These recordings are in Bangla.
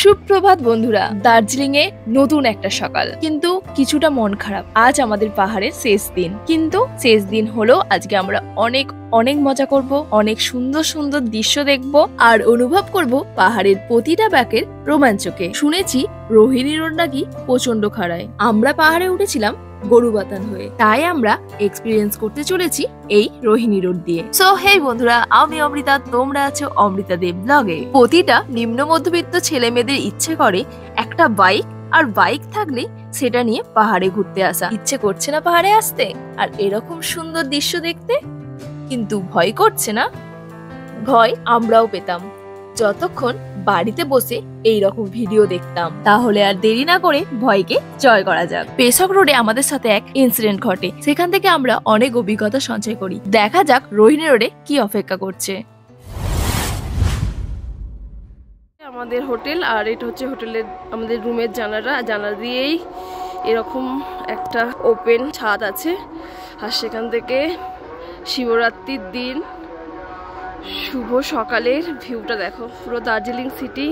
সুপ্রভাত বন্ধুরা, দার্জিলিং এ নতুন একটা সকাল, কিন্তু কিছুটা মন খারাপ। আজ আমাদের পাহাড়ের শেষ দিন, কিন্তু শেষ দিন হলো আজকে আমরা অনেক অনেক মজা করব, অনেক সুন্দর সুন্দর দৃশ্য দেখব আর অনুভব করব পাহাড়ের প্রতিটা ব্যাকের রোমাঞ্চকে। শুনেছি রোহিণী রোড নাকি প্রচন্ড খাড়ায়। আমরা পাহাড়ে উঠেছিলাম গরুবাতান হয়ে, তাই আমরা এক্সপিরিয়েন্স করতে চলেছি এই রোহিণী রোড দিয়ে। সো হে বন্ধুরা, আমি অমৃতা, তোমরা আছো অমৃতা দেব ব্লগে। প্রতিটা নিম্ন মধ্যবিত্ত ছেলে মেয়েদের ইচ্ছে করে একটা বাইক, আর বাইক থাকলে সেটা নিয়ে পাহাড়ে ঘুরতে আসা। ইচ্ছে করছে না পাহাড়ে আসতে আর এরকম সুন্দর দৃশ্য দেখতে, কিন্তু ভয় করছে না? ভয় আমরাও পেতাম যতক্ষণ বাড়িতে বসে এই রকম ভিডিও দেখতাম। তাহলে আর দেরি না করে ভয়কে জয় করা যাক। পেশক রোডে আমাদের সাথে এক ইনসিডেন্ট ঘটে, সেখান থেকে আমরা অনেক অভিজ্ঞতা সঞ্চয় করি। দেখা যাক রোহিণী রোডে কি অপেক্ষা করছে। আমাদের হোটেল, আর এটা হচ্ছে হোটেলের আমাদের রুমের জানালা দিয়েই এরকম একটা ওপেন ছাদ আছে, আর সেখান থেকে শিবরাত্রির দিন শুভ সকালের ভিউটা দেখো। পুরো দার্জিলিং সিটি,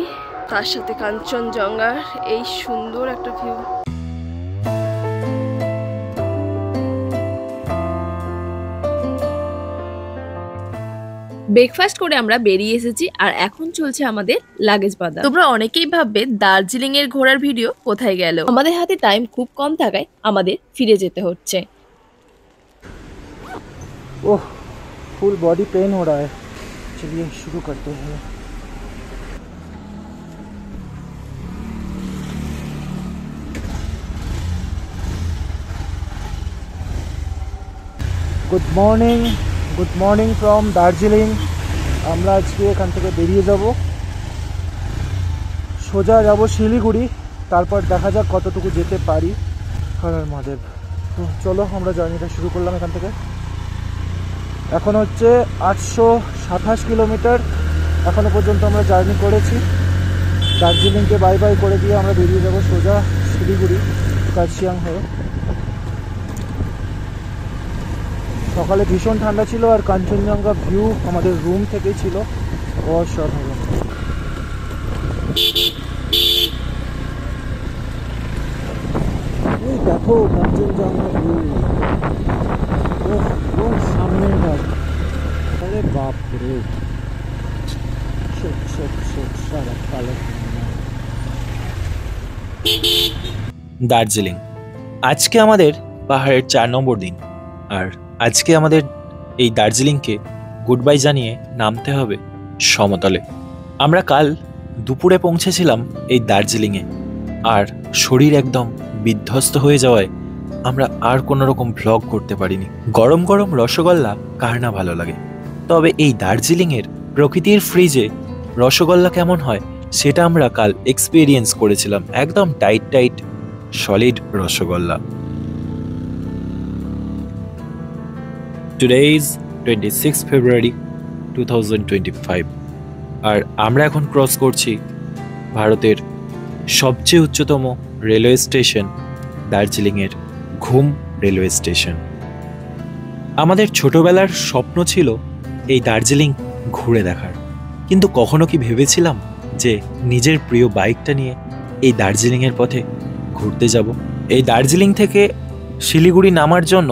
তার সাথে কাঞ্চনজঙ্ঘার এই সুন্দর একটা ভিউ। ব্রেকফাস্ট করে আমরা বেরিয়ে এসেছি আর এখন চলছে আমাদের লাগেজ বাঁধা। তোমরা অনেকেই ভাববে দার্জিলিং এর ঘোরার ভিডিও কোথায় গেল। আমাদের হাতে টাইম খুব কম থাকায় আমাদের ফিরে যেতে হচ্ছে। ओह, फुल बॉडी पेन हो रहा है। चलिए शुरू करते हैं। Good morning from Darjeeling. আমরা আজকে এখান থেকে বেরিয়ে যাব, সোজা যাব শিলিগুড়ি, তারপর দেখা যাক কতটুকু যেতে পারি। হর মহাদেব। তো চলো আমরা জার্নিটা শুরু করলাম এখান থেকে। এখন হচ্ছে 827 কিলোমিটার এখনো পর্যন্ত আমরা জার্নি করেছি। দার্জিলিংকে বাই বাই করে দিয়ে আমরা বেরিয়ে যাব সোজা শিলিগুড়ি কার্শিয়াং হয়ে। সকালে ভীষণ ঠান্ডা ছিল আর কাঞ্চনজঙ্ঘা ভিউ আমাদের রুম থেকেই ছিল অসাধারণ। এই দেখো কাঞ্চনজঙ্ঘা ভিউ, সামনে ঘর। আরে বাপ রে, দার্জিলিং আজকে আমাদের পাহাড়ের 4 নম্বর দিন, আর আজকে আমাদের এই দার্জিলিংকে গুড বাই জানিয়ে নামতে হবে সমতলে। আমরা কাল দুপুরে পৌঁছেছিলাম এই দার্জিলিংয়ে, আর শরীর একদম বিধ্বস্ত হয়ে যাওয়ায় আমরা আর কোনো রকম ভ্লগ করতে পারিনি। গরম গরম রসগোল্লা কার না ভালো লাগে, তবে এই দার্জিলিংয়ের প্রকৃতির ফ্রিজে রসগোল্লা কেমন হয় সেটা আমরা কাল এক্সপিরিয়েন্স করেছিলাম। একদম tight solid rasgulla. Today is 26 February 2025, আর আমরা এখন ক্রস করছি ভারতের সবচেয়ে উচ্চতম রেলওয়ে স্টেশন দার্জিলিংয়ের ঘুম রেলওয়ে স্টেশন। আমাদের ছোটবেলার স্বপ্ন ছিল এই দার্জিলিং ঘুরে দেখার, কিন্তু কখনো কি ভেবেছিলাম যে নিজের প্রিয় বাইকটা নিয়ে এই দার্জিলিংয়ের পথে ঘুরতে যাব। এই দার্জিলিং থেকে শিলিগুড়ি নামার জন্য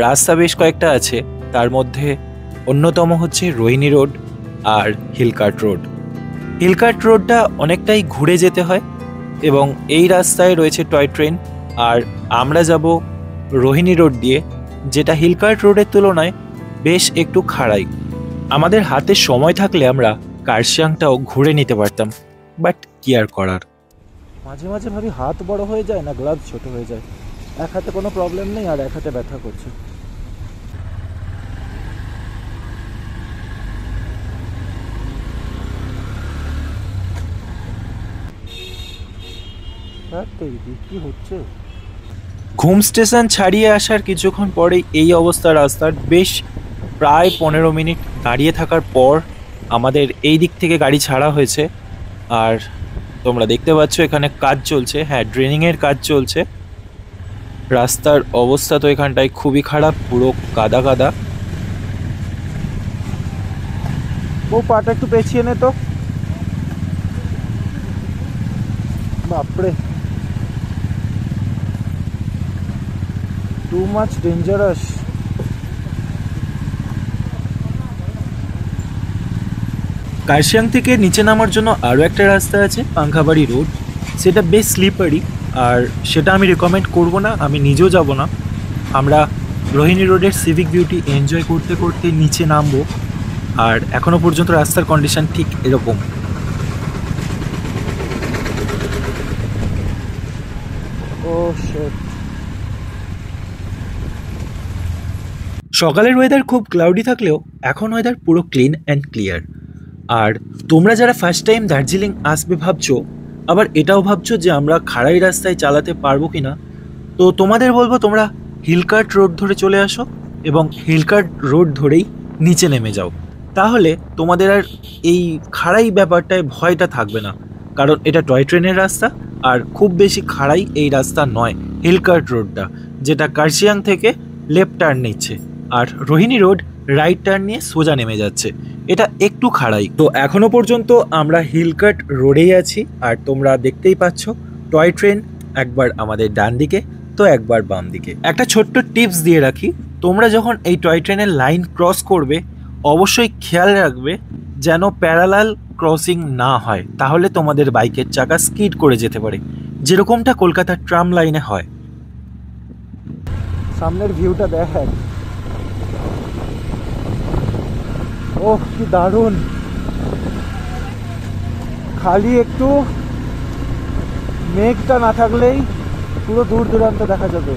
রাস্তা বেশ কয়েকটা আছে, তার মধ্যে অন্যতম হচ্ছে রোহিণী রোড আর হিলকার্ট রোড। হিলকার্ট রোডটা অনেকটাই ঘুরে যেতে হয় এবং এই রাস্তায় রয়েছে টয় ট্রেন, আর আমরা যাব রোহিণী রোড দিয়ে, যেটা হিলকার্ট রোডের তুলনায় বেশ একটু খাড়াই। আমাদের হাতে সময় থাকলে আমরা কার্শিয়াংটাও ঘুরে নিতে পারতাম, বাট কি আর করার। মাঝে মাঝে ভাবি হাত বড় হয়ে যায় না গ্লাভস ছোট হয়ে যায়। এক হাতে কোনো প্রবলেম নেই আর এক হাতে ব্যথা করছে। কি হচ্ছে? ঘুম স্টেশন ছাড়িয়ে আসার কিছুক্ষণ পরেই এই অবস্থা রাস্তার। বেশ প্রায় 15 মিনিট দাঁড়িয়ে থাকার পর আমাদের এই দিক থেকে গাড়ি ছাড়া হয়েছে, আর তোমরা দেখতে পাচ্ছ এখানে কাজ চলছে। হ্যাঁ, ড্রেনিংয়ের কাজ চলছে। রাস্তার অবস্থা তো এখানটায় খুবই খারাপ, পুরো কাদা কাদা। ও পাটা একটু পেছিয়ে নে তো। বাপরে, টু মাচ ডেঞ্জারাস। কার্শিয়াং থেকে নিচে নামার জন্য আরও একটা রাস্তা আছে, পাংখাবাড়ি রোড। সেটা বেশ স্লিপারি, আর সেটা আমি রেকমেন্ড করব না, আমি নিজেও যাব না। আমরা রোহিণী রোডের সিভিক বিউটি এনজয় করতে করতে নিচে নামবো, আর এখনও পর্যন্ত রাস্তার কন্ডিশন ঠিক এরকম। ও শিট। সকালের ওয়েদার খুব ক্লাউডি থাকলেও এখন ওয়েদার পুরো ক্লিন অ্যান্ড ক্লিয়ার। আর তোমরা যারা ফার্স্ট টাইম দার্জিলিং আসবে ভাবছো, আবার এটাও ভাবছো যে আমরা খাড়াই রাস্তায় চালাতে পারবো কিনা, তো তোমাদের বলবো তোমরা হিলকার্ট রোড ধরে চলে আসো এবং হিলকার্ট রোড ধরেই নিচে নেমে যাও। তাহলে তোমাদের আর এই খাড়াই ব্যাপারটায় ভয়টা থাকবে না, কারণ এটা টয় ট্রেনের রাস্তা, আর খুব বেশি খাড়াই এই রাস্তা নয়। হিলকার্ট রোডটা যেটা কার্শিয়াং থেকে লেফট টার্ন নিচ্ছে, আর রোহিণী রোড রাইট টার্ন নিয়ে সোজা নেমে যাচ্ছে। এটা একটু খাড়াই। তো এখনো পর্যন্ত আমরা হিলকাট রোডেই আছি, আর তোমরা দেখতেই পাচ্ছ টয় ট্রেন একবার আমাদের ডান দিকে তো একবার বাম দিকে। একটা ছোট্ট টিপস দিয়ে রাখি, তোমরা যখন এই টয় ট্রেনের লাইন ক্রস করবে অবশ্যই খেয়াল রাখবে যেন প্যারালাল ক্রসিং না হয়, তাহলে তোমাদের বাইকের চাকা স্কিড করে যেতে পারে, যেরকমটা কলকাতার ট্রাম লাইনে হয়। সামনের ভিউটা দেখ, ওহ কি দারুণ। খালি একটু মেঘটা না থাকলেই পুরো দূর দূরান্ত দেখা যাবে।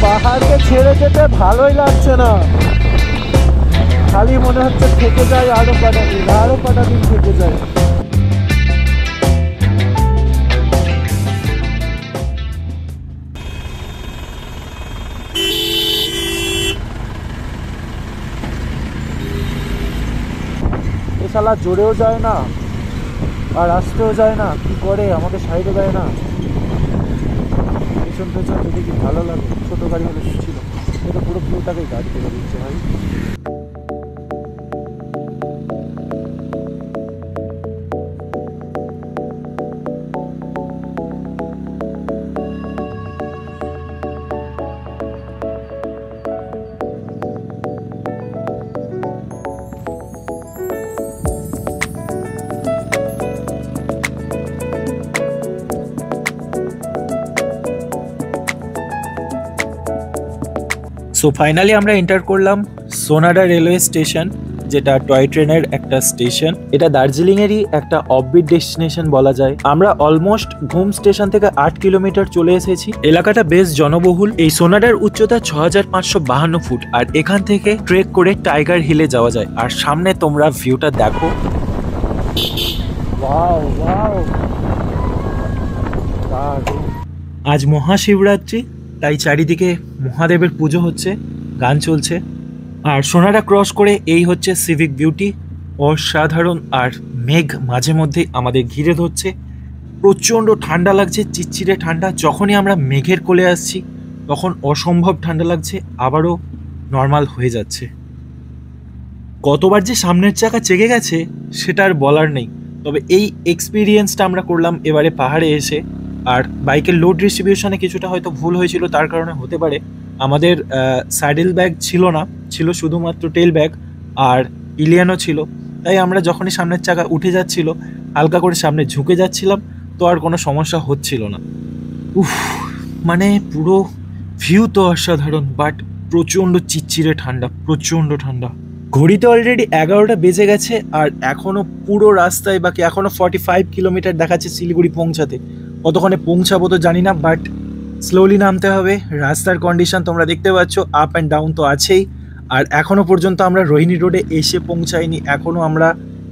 পাহাড়কে ছেড়ে যেতে ভালোই লাগছে না, খালি মনে হচ্ছে থেকে যায় আরো কটা দিন, আরো কটা দিন থেকে যায়। এ শালা জোরেও যায় না আর আসতেও যায় না, কি করে আমাকে সাইডে দেয় না। পেছন পেছন যদি কি ভালো লাগে, ছোট গাড়ি হলে ছিল, এটা পুরো ভিউটাকেই গাড়ি করে দিচ্ছে ভাই। সো ফাইনালি আমরা এন্টার করলাম সোনাডা রেলওয়ে স্টেশন, যেটা টয় ট্রেনের একটা স্টেশন। এটা দার্জিলিংয়েরই একটা অফবিট ডেস্টিনেশন বলা যায়। আমরা অলমোস্ট ঘুম স্টেশন থেকে 8 কিলোমিটার চলে এসেছি। এলাকাটা বেশ জনবহুল। এই সোনাডার উচ্চতা 6552 ফুট, আর এখান থেকে ট্রেক করে টাইগার হিলে যাওয়া যায়। আর সামনে তোমরা ভিউটা দেখো, ওয়াও ওয়াও। আজ মহাশিবরাত্রি, তাই চারিদিকে মহাদেবের পুজো হচ্ছে, গান চলছে। আর সোনাডা ক্রস করে এই হচ্ছে সিভিক বিউটি, অসাধারণ। আর মেঘ মাঝে মধ্যেই আমাদের ঘিরে ধরছে, প্রচণ্ড ঠান্ডা লাগছে, চিচ্চিরে ঠান্ডা। যখনই আমরা মেঘের কোলে আসছি তখন অসম্ভব ঠান্ডা লাগছে, আবারও নর্মাল হয়ে যাচ্ছে। কতবার যে সামনের চাকা চেকে গেছে সেটা আর বলার নেই। তবে এই এক্সপিরিয়েন্সটা আমরা করলাম এবারে পাহাড়ে এসে। আর বাইকের লোড ডিস্ট্রিবিউশনে কিছুটা হয়তো ভুল হয়েছিল, তার কারণে হতে পারে আমাদের স্যাডেল ব্যাগ ছিল না, ছিল শুধুমাত্র টেল ব্যাগ, আর পিলিয়ানও ছিল। তাই আমরা যখনই সামনের চাকা উঠে যাচ্ছিল হালকা করে সামনে ঝুঁকে যাচ্ছিলাম, তো আর কোনো সমস্যা হচ্ছিল না। উফ, মানে পুরো ভিউ তো অসাধারণ, বাট প্রচণ্ড চিচ্চিরে ঠান্ডা, প্রচণ্ড ঠান্ডা। ঘড়িতে অলরেডি 11টা বেজে গেছে, আর এখনও পুরো রাস্তায় বাকি এখনও 45 কিলোমিটার দেখাচ্ছে শিলিগুড়ি পৌঁছাতে। কতক্ষণে পৌঁছাবো তো জানি না, বাট স্লোলি নামতে হবে। রাস্তার কন্ডিশন তোমরা দেখতে পাচ্ছ, আপ অ্যান্ড ডাউন তো আছেই। আর এখনও পর্যন্ত আমরা রোহিণী রোডে এসে পৌঁছাইনি, এখনও আমরা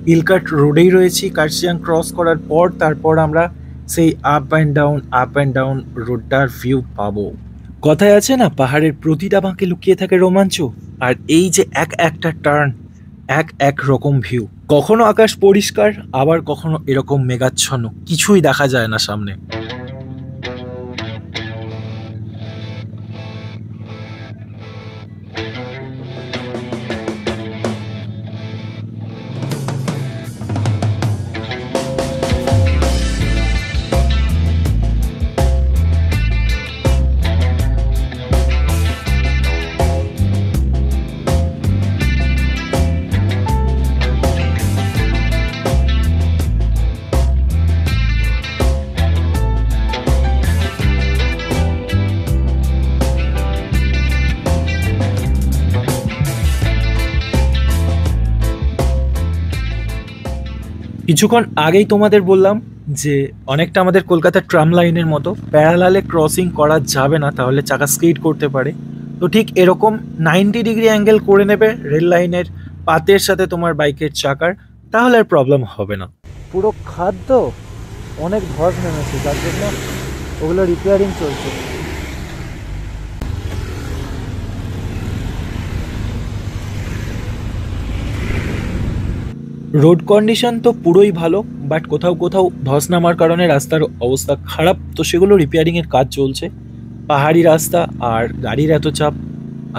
হিলকাট রোডেই রয়েছি। কার্শিয়াং ক্রস করার পর তারপর আমরা সেই আপ অ্যান্ড ডাউন রোডটার ভিউ পাবো। কথায় আছে না, পাহাড়ের প্রতিটা বাঁকে লুকিয়ে থাকে রোমাঞ্চ। আর এই যে একটা টার্ন, এক রকম ভিউ। কখনো আকাশ পরিষ্কার, আবার কখনো এরকম মেঘাচ্ছন্ন, কিছুই দেখা যায় না সামনে। কিছুক্ষণ আগেই তোমাদের বললাম যে অনেকটা আমাদের কলকাতার ট্রাম লাইনের মতো প্যারালালে ক্রসিং করা যাবে না, তাহলে চাকা স্কিড করতে পারে। তো ঠিক এরকম 90 ডিগ্রি অ্যাঙ্গেল করে নেবে রেল লাইনের পাতের সাথে তোমার বাইকের চাকার, তাহলে আর প্রবলেম হবে না। পুরো খাদ্য অনেক ধস নেমেছে, যার জন্য ওগুলো রিপেয়ারিং চলছে। রোড কন্ডিশন তো পুরোই ভালো, বাট কোথাও কোথাও ধস নামার কারণে রাস্তার অবস্থা খারাপ, তো সেগুলো রিপেয়ারিংয়ের কাজ চলছে। পাহাড়ি রাস্তা আর গাড়ির এত চাপ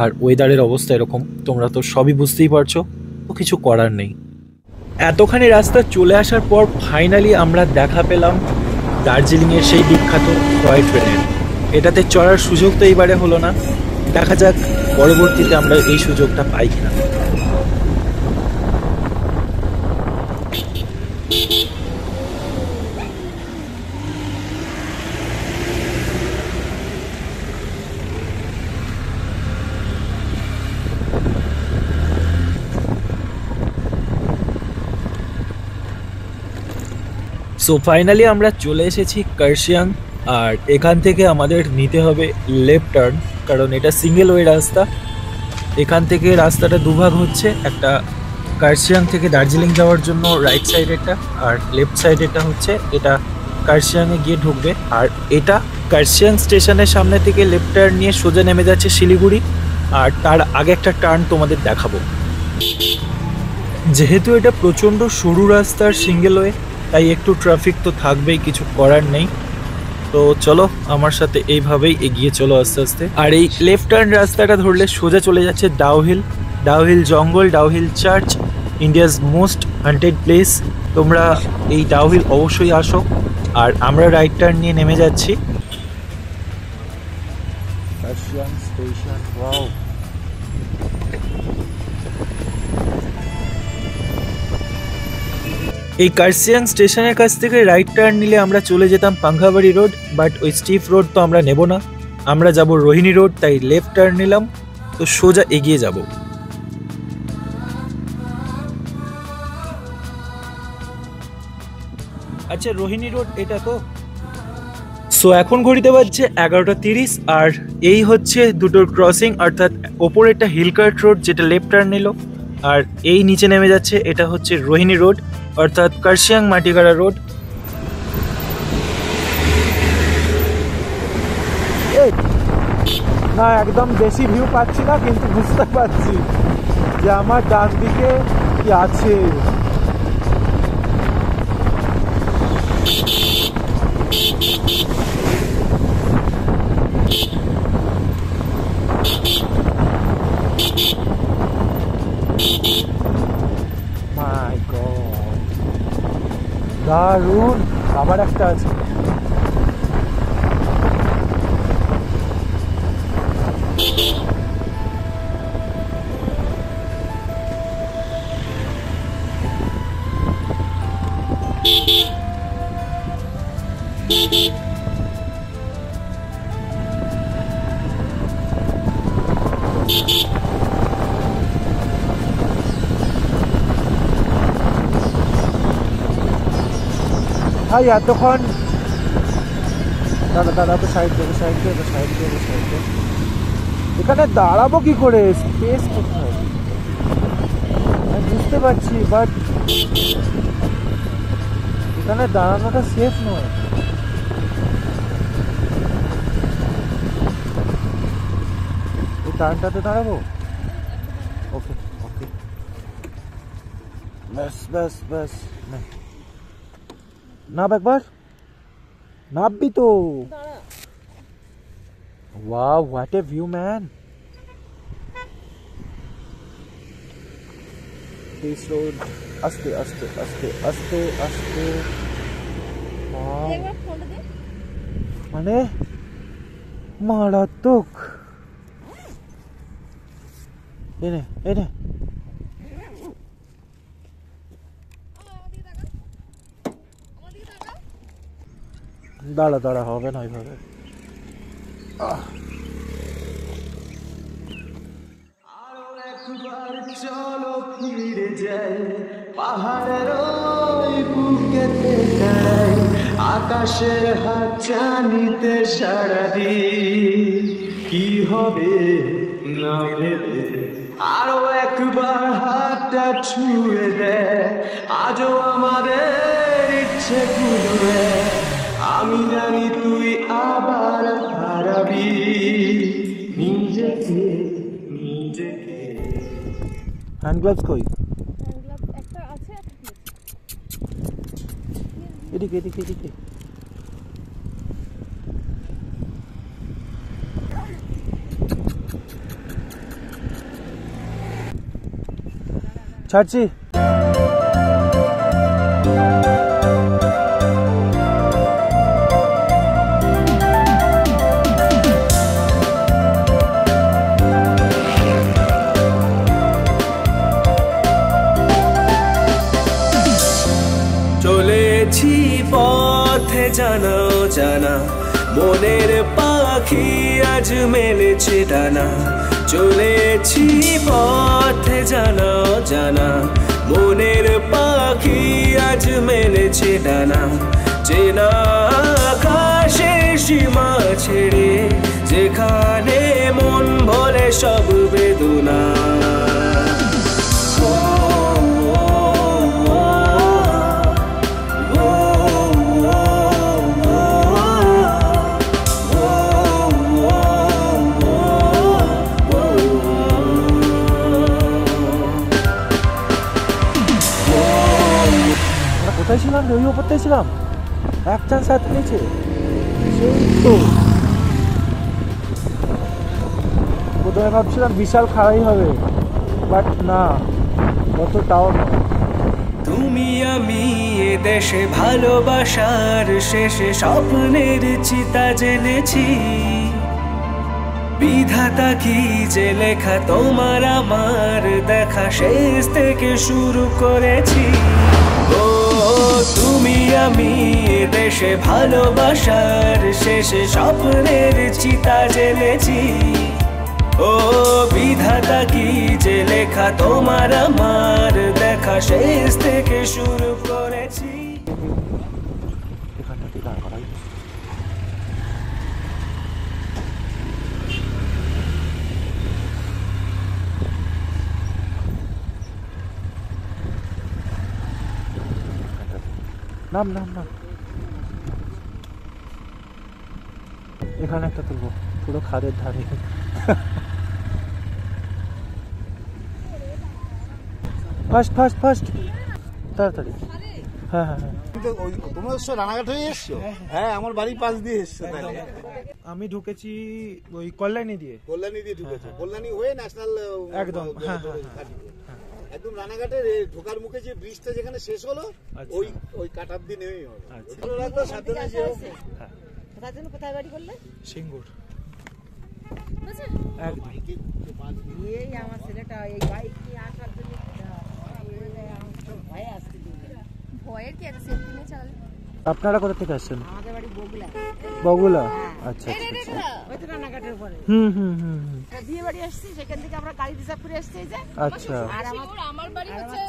আর ওয়েদারের অবস্থা এরকম, তোমরা তো সবই বুঝতেই পারছো, তো কিছু করার নেই। এতখানি রাস্তা চলে আসার পর ফাইনালি আমরা দেখা পেলাম দার্জিলিংয়ের সেই বিখ্যাত টয় ট্রেনের। এটাতে চড়ার সুযোগ তো এইবারে হলো না, দেখা যাক পরবর্তীতে আমরা এই সুযোগটা পাই কিনা। সো ফাইনালি আমরা চলে এসেছি কার্শিয়াং, আর এখান থেকে আমাদের নিতে হবে লেফট টার্ন, কারণ এটা সিঙ্গেল ওয়ে রাস্তা। এখান থেকে রাস্তাটা দুভাগ হচ্ছে, একটা কার্শিয়াং থেকে দার্জিলিং যাওয়ার জন্য রাইট সাইডেরটা, আর লেফট সাইডেরটা হচ্ছে এটা কার্শিয়াংয়ে গিয়ে ঢুকবে। আর এটা কার্শিয়াং স্টেশনের সামনে থেকে লেফট টার্ন নিয়ে সোজা নেমে যাচ্ছে শিলিগুড়ি, আর তার আগে একটা টার্ন তোমাদের দেখাবো। যেহেতু এটা প্রচণ্ড সরু রাস্তার সিঙ্গেল ওয়ে, তাই একটু ট্রাফিক তো থাকবেই, কিছু করার নেই। তো চলো আমার সাথে এইভাবেই এগিয়ে চলো আস্তে আস্তে। আর এই লেফট টার্ন রাস্তাটা ধরলে সোজা চলে যাচ্ছে ডাউহিল, ডাউহিল জঙ্গল, Dowhill church, India's most haunted place. তোমরা এই ডাউহিল অবশ্যই আসো। আর আমরা রাইট টার্ন নিয়ে নেমে যাচ্ছি। Kurseong station, wow. এই কার্শিয়াং স্টেশনের কাছ থেকে রাইট টার্ন নিলে আমরা চলে যেতাম পাঙ্খাবাড়ি রোড, বাট ওই স্টিফ রোড তো আমরা নেব না, আমরা যাব রোহিণী রোড, তাই লেফট টার্ন নিলাম, তো সোজা এগিয়ে যাব। আচ্ছা, রোহিণী রোড এটা তো। সো এখন ঘড়িতে বাজছে 11:30, আর এই হচ্ছে দুটোর ক্রসিং, অর্থাৎ ওপরেরটা হিলকার্ট রোড যেটা লেফট টার্ন নিল, আর এই নিচে নেমে যাচ্ছে এটা হচ্ছে রোহিণী রোড অর্থাৎ কার্শিয়াং মাটিগাড়া রোড। না একদম বেশি ভিউ পাচ্ছি না, কিন্তু বুঝতে পারছি যে আমার ডান দিকে কি আছে। মাই গড, দারুণ। আবার একটা আছে। ভাই এতক্ষণ দাদা দাদা তো সাইড দেবে, সাইড দেবে, সাইড দেবে, সাইড দেবে। এখানে দাঁড়াবো কি করে? স্পেস কোথায় আমি বুঝতে পারছি, বাট এখানে দাঁড়ানোটা সেফ নয়। এই টার্নটাতে দাঁড়াবো। ওকে ওকে, ব্যাস ব্যাস ব্যাস। নাম একবার, নামবি তো। Wow, what a view man. This road, আস্তে আস্তে আস্তে আস্তে আস্তে। মানে মারাত্মক। এনে এনে দাঁড়া দাঁড়া, হবে না এইভাবে। চলো ফিরে যাই পাহাড়ের ওই বুকেতে দাঁড়াই, আকাশের হাত জানিতে সারাদি কি হবে না ভেবে, আরো একবার হাতটা ছুঁয়ে দেয়, আজও আমাদের ইচ্ছে পুরো, আমি জানি তুই আবার হারাবি নিজেকে নিজেকে। হ্যান্ড গ্লাভস কই? একটা আছে, এদিকে এদিকে এদিকে। ছাড়ছি। চলেছি পথে জানা জানা, মনের পাখি আজ মেলেছে ডানা। চলেছি পথে জানা জানা, মনের পাখি আজ মেলেছে ডানা। চেনা আকাশের সীমা ছেড়ে, যেখানে মন ভরে সব বেদনা। কোথায় ছিলাম রে? ওই ওপরটাই ছিলাম, এক চান্স হাত নিচে। সেই তো প্রথমে ভাবছিলাম বিশাল খাড়াই হবে, বাট না, অতটাও নয়। তুমি আমি এ দেশে ভালোবাসার শেষে স্বপ্নের চিতা জেলেছি। বিধাতা কি যে লেখা, তোমার আমার দেখা শেষ থেকে শুরু করেছি। ও তুমি আমি এ দেশে ভালোবাসার শেষে স্বপ্নের চিতা জেলেছি। ও বিধাতা কি যে লেখা, তোমার আমার দেখা শেষ থেকে শুরু করেছি। এখানটাতে দাঁড় করাই। নাম নাম নাম, এখানে একটা তুলবো, পুরো খাদের ধারে। ফার্স্ট ফার্স্ট ফার্স্ট, তাড়াতাড়ি। হ্যাঁ হ্যাঁ হ্যাঁ, তোমরা রানাঘাট হয়ে এসছো? হ্যাঁ, আমার বাড়ির পাশ দিয়ে এসছো। আমি ঢুকেছি ওই কল্যাণী দিয়ে। কল্যাণী দিয়ে ঢুকেছো? কল্যাণী হয়ে ন্যাশনাল একদম, হ্যাঁ হ্যাঁ, একদম রানাঘাটের ঢোকার মুখে যে ব্রিজটা যেখানে শেষ হলো, ওই ওই কাটার দিয়ে নেমেই হবে। ভালো লাগতো সাবধানে যেও। কোথায় বাড়ি করলে? সিঙ্গুর একদম। এই আমার ছেলেটা এই বাইক নিয়ে আসার জন্য ভয়ে আসতে দিবে। ভয়ের কি আছে, সেফটি নিয়ে চালালে। আপনারা কোথা থেকে আসছেন? আমাদের বাড়ি বগুলা। বগুলা, আচ্ছা আচ্ছা। ওই তো রানাঘাটের পরে। হুম হুম হুম। বিয়ে বাড়ি আসছি, সেখান থেকে আমরা গাড়ি রিজার্ভ করে আসছি। এই যে আচ্ছা, আর আমার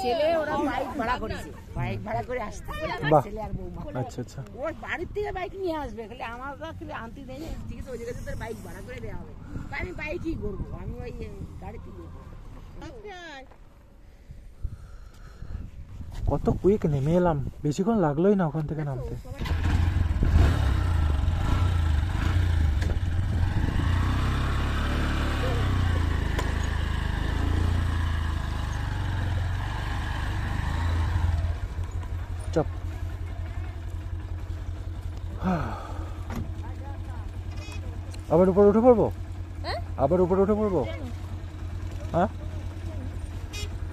ছেলে ওরা বাইক ভাড়া করেছে, বাইক ভাড়া করে আসছে বাহ, ছেলে আর বৌমা। আচ্ছা আচ্ছা। ওর বাড়ির থেকে বাইক নিয়ে আসবে, খালি আমরা খালি আনতে দেয়। ঠিক আছে, ওই জায়গাতে তোর বাইক ভাড়া করে দেওয়া হবে। আমি বাইকই করবো, আমি ওই গাড়িতে করবো। কত কুইক নেমে এলাম, বেশিক্ষণ লাগলোই না ওখান থেকে নামতে। চপ। আবার উপরে উঠে পড়বো? আবার উপরে উঠে পড়বো? হ্যাঁ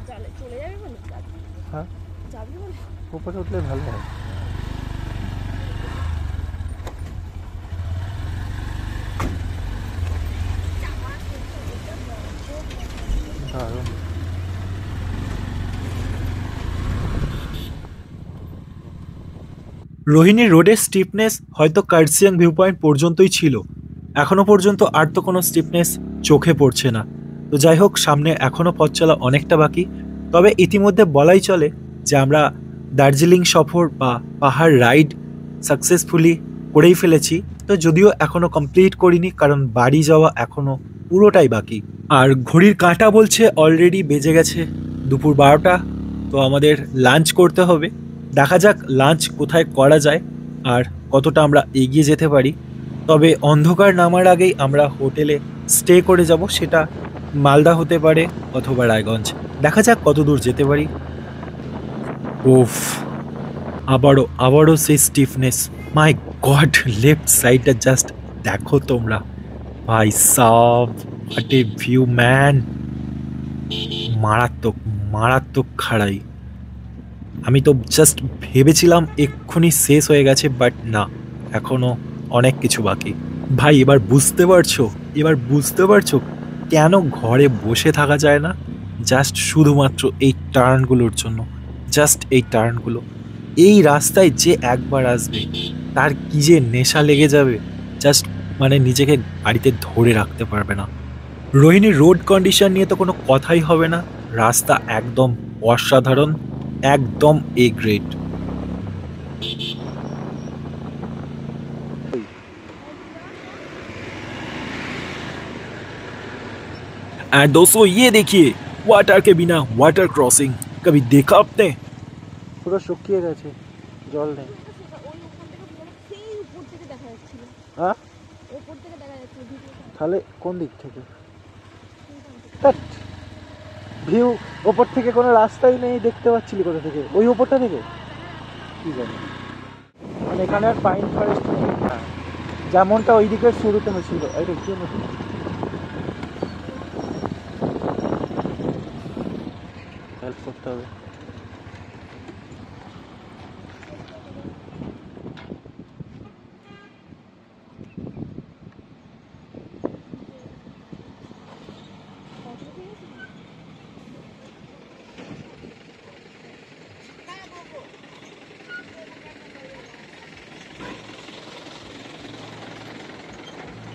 চলে যাবে বলে? হ্যাঁ, যাবি বলে? উপরে উঠলে ভালো হয়। দারুণ। রোহিণী রোডের স্টিফনেস হয়তো কার্সিয়াং ভিউ পয়েন্ট পর্যন্তই ছিল, এখনো পর্যন্ত আর তো কোনো স্টিফনেস চোখে পড়ছে না। তো যাই হোক, সামনে এখনো পথ চলা অনেকটা বাকি, তবে ইতিমধ্যে বলাই চলে যে আমরা দার্জিলিং সফর বা পাহাড় রাইড সাকসেসফুলি করেই ফেলেছি। তো যদিও এখনো কমপ্লিট করিনি, কারণ বাড়ি যাওয়া এখনো পুরোটাই বাকি। আর ঘড়ির কাঁটা বলছে অলরেডি বেজে গেছে দুপুর 12টা। তো আমাদের লাঞ্চ করতে হবে। দেখা যাক লাঞ্চ কোথায় করা যায় আর কতটা আমরা এগিয়ে যেতে পারি। তবে অন্ধকার নামার আগেই আমরা হোটেলে স্টে করে যাব, সেটা মালদা হতে পারে অথবা রায়গঞ্জ। দেখা যাক কত দূর যেতে পারি। ওফ, আবারও সেই স্টিফনেস। মাই গড, লেফট সাইডটা জাস্ট দেখো তোমরা, ভাই sub, what a view man. মারাত্মক খাড়াই। আমি তো জাস্ট ভেবেছিলাম এক্ষুনি শেষ হয়ে গেছে, বাট না, এখনো অনেক কিছু বাকি। ভাই এবার বুঝতে পারছো কেন ঘরে বসে থাকা যায় না? জাস্ট শুধুমাত্র এই টার্নগুলোর জন্য। জাস্ট এই টার্নগুলো, এই রাস্তায় যে একবার আসবে তার কি যে নেশা লেগে যাবে, জাস্ট মানে নিজেকে গাড়িতে ধরে রাখতে পারবে না। রোহিণীর রোড কন্ডিশন নিয়ে তো কোনো কথাই হবে না, রাস্তা একদম অসাধারণ, একদম এ গ্রেড। एंड दोस्तों ये देखिए, वाटर के बिना वाटर क्रॉसिंग कभी देखा आपने? পুরো শুকিয়ে গেছে, জল নেই। হ্যাঁ, তাহলে কোন দিক থেকে ভিউ? ওপর থেকে কোনো রাস্তাই নেই, দেখতে পাচ্ছিলি কোথা থেকে? ওই ওপরটা থেকে কি জানি, মানে এখানে আর পাইন ফরেস্ট নেই যেমনটা ওই দিকের শুরুতে হয়েছিল। হেল্প করতে হবে।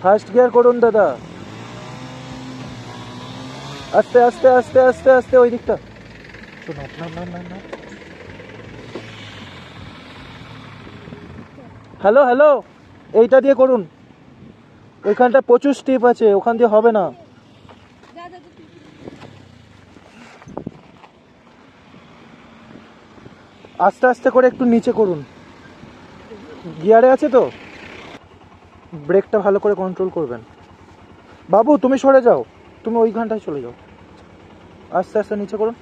ফার্স্ট গিয়ার করুন দাদা, আস্তে আস্তে আস্তে আস্তে আস্তে ওই দিকটা। শোনো, না, হ্যালো, এইটা দিয়ে করুন। ওইখানটা প্রচুর স্টিপ আছে, ওখান দিয়ে হবে না। আস্তে আস্তে করে একটু নিচে করুন। গিয়ারে আছে তো, ব্রেকটা ভালো করে কন্ট্রোল করবেন। বাবু তুমি সরে যাও, তুমি ওই ঘন্টায় চলে যাও। আস্তে আস্তে নিচে করুন।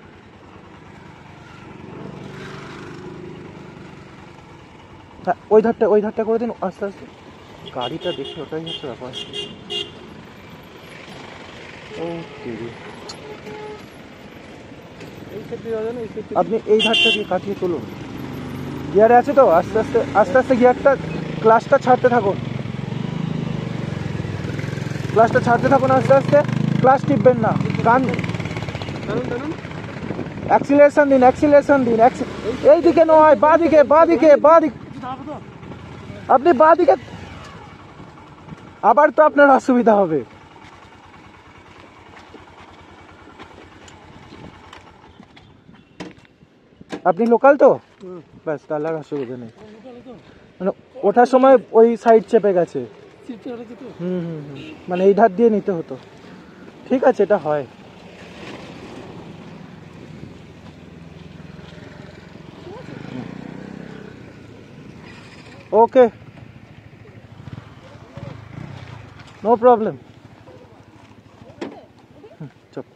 হ্যাঁ, ওই ধারটা করে দিন আস্তে আস্তে। গাড়িটা দেখে ওটাই হচ্ছে ব্যাপার। আপনি এই ধারটা দিয়ে কাটিয়ে তুলুন। গিয়ারে আছে তো, আস্তে আস্তে গিয়ারটা, ক্লাসটা ছাড়তে থাকুন, আস্তে আস্তে। ক্লাস টিপবেন না, কান অ্যাক্সিলারেশন দিন। এইদিকে নয়, বাঁদিকে। আপনি বাঁদিকে, আবার তো আপনার অসুবিধা হবে। আপনি লোকাল তো, ব্যাস, তাহলে আর অসুবিধা নেই। মানে ওঠার সময় ওই সাইড চেপে গেছে। মানে এই ধার দিয়ে নিতে হতো। ঠিক আছে, এটা হয়। ওকে, নো প্রবলেম। চপ।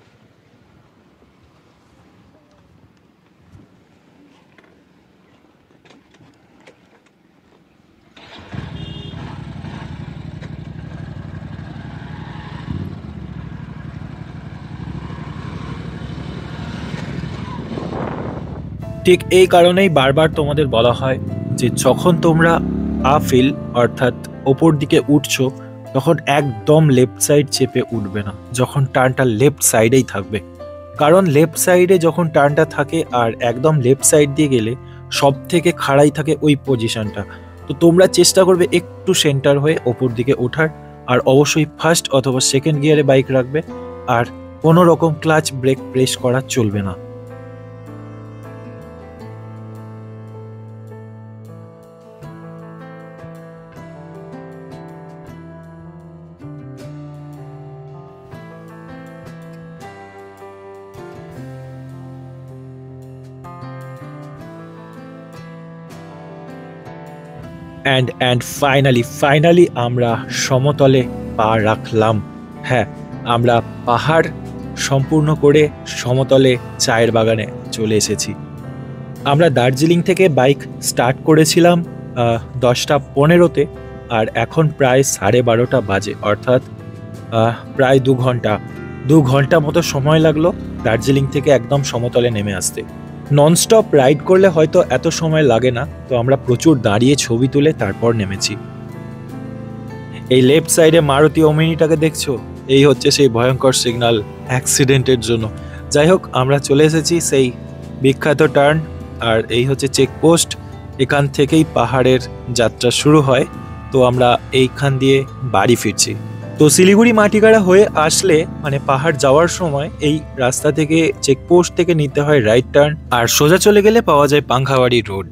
ঠিক এই কারণেই বারবার তোমাদের বলা হয় যে যখন তোমরা আফিল অর্থাৎ ওপর দিকে উঠছো, তখন একদম লেফট সাইড চেপে উঠবে না, যখন টার্নটা লেফট সাইডেই থাকবে। কারণ লেফট সাইডে যখন টার্নটা থাকে আর একদম লেফট সাইড দিয়ে গেলে সব থেকে খাড়াই থাকে ওই পজিশনটা। তো তোমরা চেষ্টা করবে একটু সেন্টার হয়ে ওপর দিকে ওঠার, আর অবশ্যই ফার্স্ট অথবা সেকেন্ড গিয়ারে বাইক রাখবে, আর কোনো রকম ক্লাচ ব্রেক প্রেস করা চলবে না। অ্যান্ড ফাইনালি আমরা সমতলে পা রাখলাম। হ্যাঁ, আমরা পাহাড় সম্পূর্ণ করে সমতলে চায়ের বাগানে চলে এসেছি। আমরা দার্জিলিং থেকে বাইক স্টার্ট করেছিলাম 10:15-তে, আর এখন প্রায় 12:30 বাজে, অর্থাৎ প্রায় 2 ঘন্টা মতো সময় লাগলো দার্জিলিং থেকে একদম সমতলে নেমে আসতে। ননস্টপ রাইড করলে হয়তো এত সময় লাগে না, তো আমরা প্রচুর দাঁড়িয়ে ছবি তুলে তারপর নেমেছি। এই লেফট সাইডে মারুতি ওমিনিটাকে দেখছো, এই হচ্ছে সেই ভয়ঙ্কর সিগন্যাল অ্যাক্সিডেন্টের জন্য। যাই হোক, আমরা চলে এসেছি সেই বিখ্যাত টার্ন, আর এই হচ্ছে চেকপোস্ট। এখান থেকেই পাহাড়ের যাত্রা শুরু হয়। তো আমরা এইখান দিয়ে বাড়ি ফিরছি। তো শিলিগুড়ি মাটিগাড়া হয়ে আসলে মানে পাহাড় যাওয়ার সময় এই রাস্তা থেকে চেকপোস্ট থেকে নিতে হয় রাইট টার্ন, আর সোজা চলে গেলে পাওয়া যায় পাংখাবাড়ি রোড।